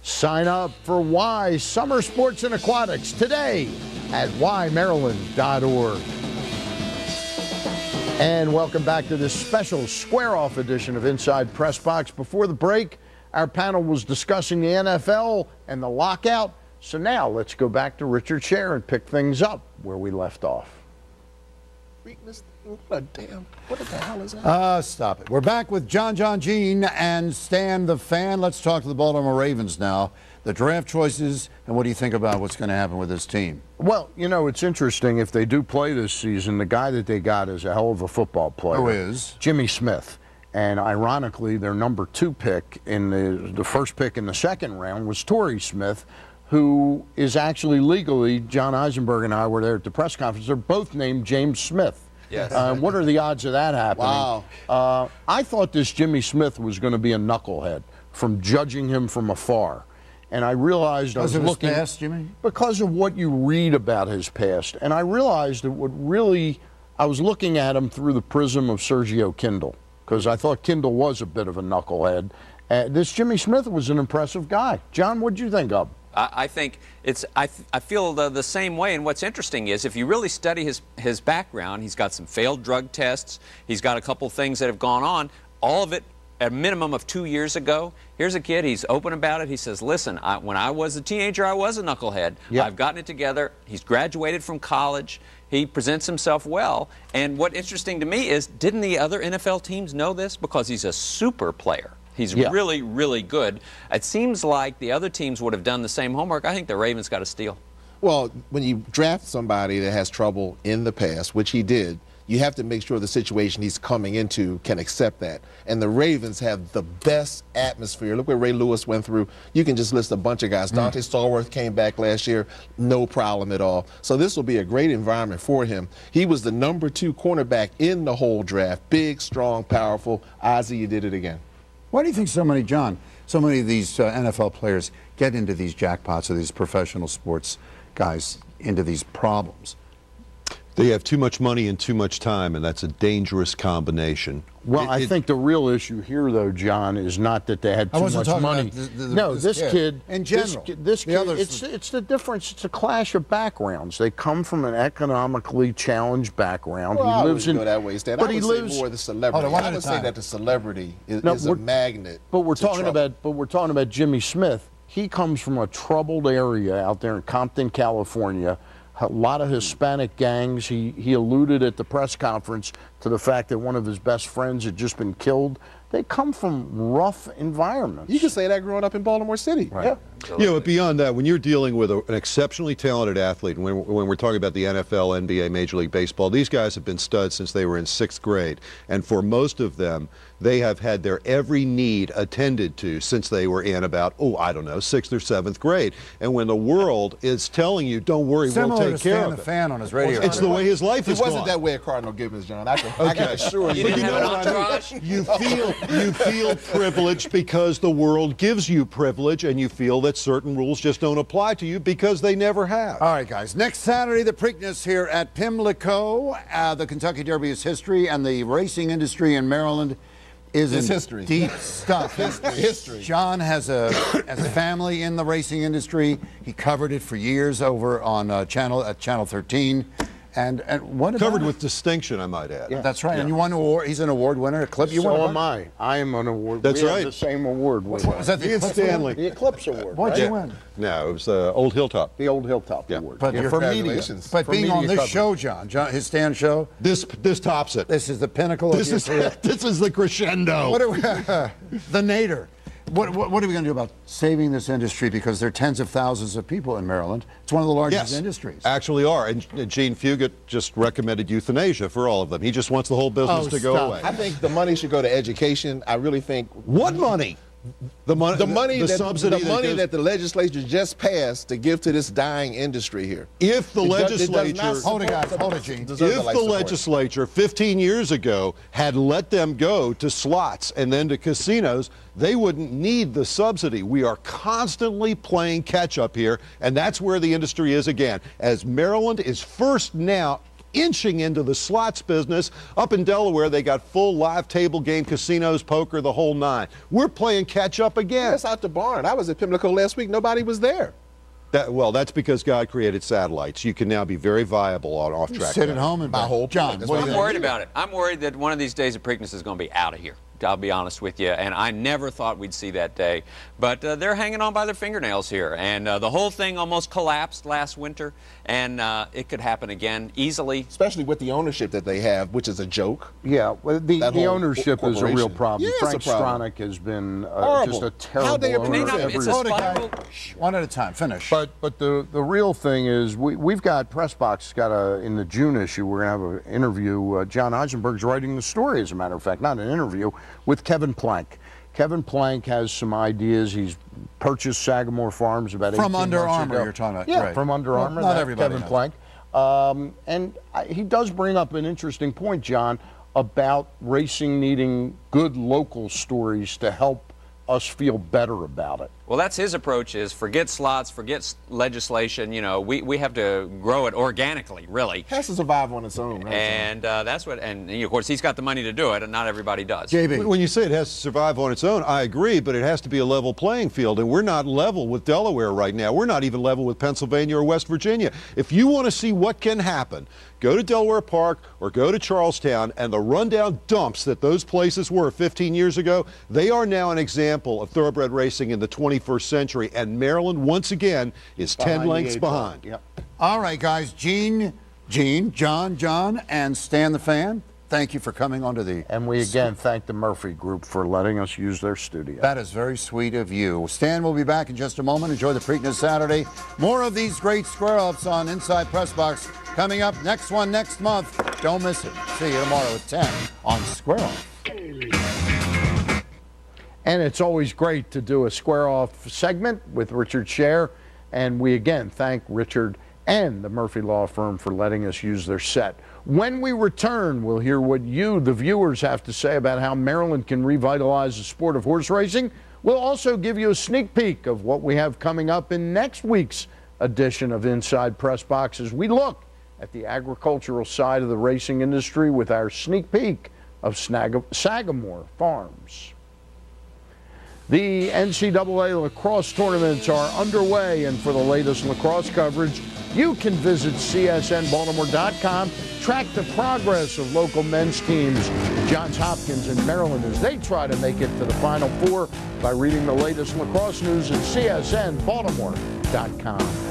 Sign up for Y Summer Sports and Aquatics today at ymaryland.org. And welcome back to this special SquareOff edition of Inside PressBox. Before the break, our panel was discussing the NFL and the lockout. So now let's go back to Richard Sher and pick things up where we left off. What the hell is that? Stop it. We're back with Jean Jean and Stan the Fan. Let's talk to the Baltimore Ravens now. The draft choices, and what do you think about what's going to happen with this team? Well, you know, it's interesting. If they do play this season, the guy that they got is a hell of a football player. Who is? Jimmy Smith. And ironically, their number 2 pick in the first pick in the second round was Torrey Smith, who is actually legally, John Eisenberg and I were there at the press conference, they're both named James Smith. Yes. What are the odds of that happening? Wow. I thought this Jimmy Smith was going to be a knucklehead from judging him from afar. And I realized I was looking past, Jimmy? because of what you read about his past. And I realized that I was looking at him through the prism of Sergio Kindle, because I thought Kindle was a bit of a knucklehead. This Jimmy Smith was an impressive guy. John, what did you think of him? I think I feel the same way. And what's interesting is if you really study his background, he's got some failed drug tests. He's got a couple things that have gone on. All of it at a minimum of 2 years ago. Here's a kid. He's open about it. He says, listen, when I was a teenager, I was a knucklehead. Yep. I've gotten it together. He's graduated from college. He presents himself well. And what's interesting to me is, didn't the other NFL teams know this? Because he's a super player. He's really, really good. It seems like the other teams would have done the same homework. I think the Ravens got a steal. Well, when you draft somebody that has trouble in the past, which he did, you have to make sure the situation he's coming into can accept that. And the Ravens have the best atmosphere. Look what Ray Lewis went through. You can just list a bunch of guys. Dante Stallworth came back last year, no problem at all. So this will be a great environment for him. He was the number 2 cornerback in the whole draft. Big, strong, powerful. Ozzie, you did it again. Why do you think so many of these NFL players get into these jackpots, or these professional sports guys into these problems? They have too much money and too much time, and that's a dangerous combination. Well, I think the real issue here, though, John, is not that they had too much money. No, this kid, in general, this kid, it's the difference. It's a clash of backgrounds. They come from an economically challenged background. Well, he lives in go that way, Stan. but I he would lives say more the celebrity. I would say that the celebrity is a magnet. But we're talking about Jimmy Smith. He comes from a troubled area out there in Compton, California. A lot of Hispanic gangs. He alluded at the press conference to the fact that one of his best friends had just been killed. They come from rough environments. You can say that growing up in Baltimore City. Right. Yeah. Yeah, but beyond that, when you're dealing with an exceptionally talented athlete, and when we're talking about the NFL, NBA, Major League Baseball, these guys have been studs since they were in 6th grade. And for most of them, they have had their every need attended to since they were in about, 6th or 7th grade. And when the world is telling you, don't worry, we'll take care of it. The Fan on his radio. It's the way his life is It wasn't that way at Cardinal Gibbons, John. I can assure you. But you know what I mean? You feel privileged because the world gives you privilege, and you feel that certain rules just don't apply to you because they never have. All right, guys. Next Saturday, the Preakness here at Pimlico. The Kentucky Derby is history, and the racing industry in Maryland is history. Deep stuff. History. John has a family in the racing industry. He covered it for years over on Channel 13. And what about Covered with distinction, I might add. Yeah. That's right. Yeah. And you won an award. He's an award winner. Eclipse. You So won am I. I am an award. That's we right. have the same award. Was that the Eclipse Stanley. The Eclipse Award. What'd right? you win? No, it was Old Hilltop. The Old Hilltop Award. But for media. Congratulations. But For being media on this coverage. show, John, his Stan show, This tops it. this is the pinnacle This of is your career. this is the crescendo. What are we, the nadir. What are we going to do about saving this industry? Because there are tens of thousands of people in Maryland. It's one of the largest industries. Actually are. And Jean Fugett just recommended euthanasia for all of them. He just wants the whole business to go away. I think the money should go to education. I really think. What money? The money that the legislature just passed to give to this dying industry here. If the legislature, Hold it, guys. Hold it, Gene. if the legislature 15 years ago had let them go to slots and then to casinos, they wouldn't need the subsidy. We are constantly playing catch up here, and that's where the industry is again. As Maryland is first now inching into the slots business. Up in Delaware, they got full live table game casinos, poker, the whole nine. We're playing catch up again. That's out the barn. I was at Pimlico last week. Nobody was there. Well, that's because God created satellites. You can now be very viable on off-track. Sit at home and My whole John, point. what do I'm you worried think? about it. I'm worried that one of these days the Preakness is going to be out of here. I'll be honest with you, and I never thought we'd see that day. But they're hanging on by their fingernails here, and the whole thing almost collapsed last winter, and it could happen again easily. Especially with the ownership that they have, which is a joke. Yeah, well, the That whole ownership is a real corporation. problem. Yeah, it's Frank a problem. Stronach has been Horrible. just a terrible How'd they approve owner. it? It's a spiral. One at a time. Finish. But the real thing is we've got PressBox in the June issue, we're going to have an interview. John Eisenberg's writing the story, as a matter of fact, not an interview, with Kevin Plank. Kevin Plank has some ideas. He's purchased Sagamore Farms about 18 From months Under Armour, ago. you're talking about. Yeah, right. from Under Well, Armour. not that's everybody Kevin knows. Plank. He does bring up an interesting point, John, about racing needing good local stories to help us feel better about it. Well, that's his approach, is forget slots, forget legislation. You know, we have to grow it organically, really. It has to survive on its own. Right? And that's what, and of course, he's got the money to do it, and not everybody does. JB. When you say it has to survive on its own, I agree, but it has to be a level playing field, and we're not level with Delaware right now. We're not even level with Pennsylvania or West Virginia. If you want to see what can happen, go to Delaware Park or go to Charlestown, and the rundown dumps that those places were 15 years ago, they are now an example of thoroughbred racing in the 21st century, and Maryland, once again, is 10 lengths behind. Yep. All right, guys. John, and Stan the Fan, thank you for coming onto the... And we again thank the Murphy Group for letting us use their studio. That is very sweet of you. Stan will be back in just a moment. Enjoy the Preakness Saturday. More of these great square-offs on Inside PressBox coming up. Next one next month. Don't miss it. See you tomorrow at 10 on SquareOff. And it's always great to do a square-off segment with Richard Sher. And we again thank Richard and the Murphy Law Firm for letting us use their set. When we return, we'll hear what you, the viewers, have to say about how Maryland can revitalize the sport of horse racing. We'll also give you a sneak peek of what we have coming up in next week's edition of Inside PressBox as we look at the agricultural side of the racing industry with our sneak peek of Sagamore Farms. The NCAA lacrosse tournaments are underway, and for the latest lacrosse coverage, you can visit csnbaltimore.com. Track the progress of local men's teams, Johns Hopkins and Maryland, as they try to make it to the Final Four by reading the latest lacrosse news at csnbaltimore.com.